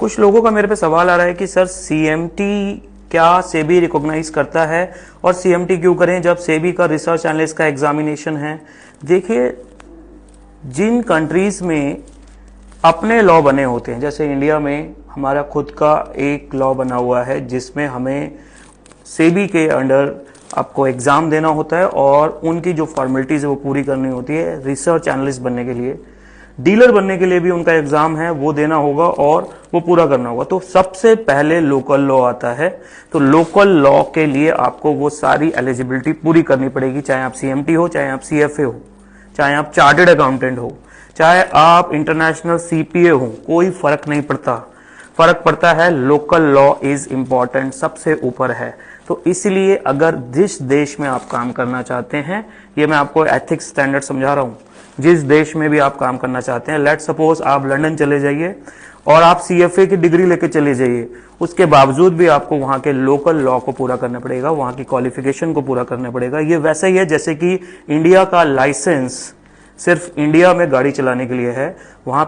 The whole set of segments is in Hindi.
कुछ लोगों का मेरे पे सवाल आ रहा है कि सर सीएमटी क्या सेबी रिकॉग्नाइज करता है और सीएमटी क्यों करें जब सेबी का रिसर्च एनालिस्ट का एग्जामिनेशन है। देखिए, जिन कंट्रीज में अपने लॉ बने होते हैं, जैसे इंडिया में हमारा खुद का एक लॉ बना हुआ है जिसमें हमें सेबी के अंडर आपको एग्जाम देना होता है और उनकी जो फॉर्मेलिटीज है वो पूरी करनी होती है। रिसर्च एनालिस्ट बनने के लिए, डीलर बनने के लिए भी उनका एग्जाम है, वो देना होगा और वो पूरा करना होगा। तो सबसे पहले लोकल लॉ आता है। तो लोकल लॉ के लिए आपको वो सारी एलिजिबिलिटी पूरी करनी पड़ेगी, चाहे आप सीएमटी हो, चाहे आप सीएफए हो, चाहे आप चार्टर्ड अकाउंटेंट हो, चाहे आप इंटरनेशनल सीपीए हो, कोई फर्क नहीं पड़ता। फर्क पड़ता है लोकल लॉ इज इंपॉर्टेंट, सबसे ऊपर है। तो इसलिए अगर जिस देश में आप काम करना चाहते हैं, ये मैं आपको एथिक्स स्टैंडर्ड समझा रहा हूं, जिस देश में भी आप काम करना चाहते हैं, लेट सपोज आप लंदन चले जाइए और आप सीएफए की डिग्री लेके चले जाइए, उसके बावजूद भी आपको वहां के लोकल लॉ को पूरा करना पड़ेगा, वहां की क्वालिफिकेशन को पूरा करना पड़ेगा। ये वैसा ही है जैसे कि इंडिया का लाइसेंस सिर्फ इंडिया में गाड़ी चलाने के लिए है। वहां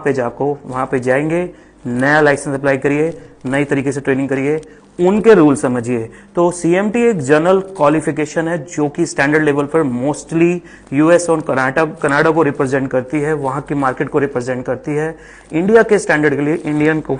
पे जाएंगे, नया लाइसेंस अप्लाई करिए, नई तरीके से ट्रेनिंग करिए, उनके रूल समझिए। तो सीएमटी एक जनरल क्वालिफिकेशन है जो कि स्टैंडर्ड लेवल पर मोस्टली यूएस और कनाडा को रिप्रेजेंट करती है, वहां की मार्केट को रिप्रेजेंट करती है। इंडिया के स्टैंडर्ड के लिए इंडियन को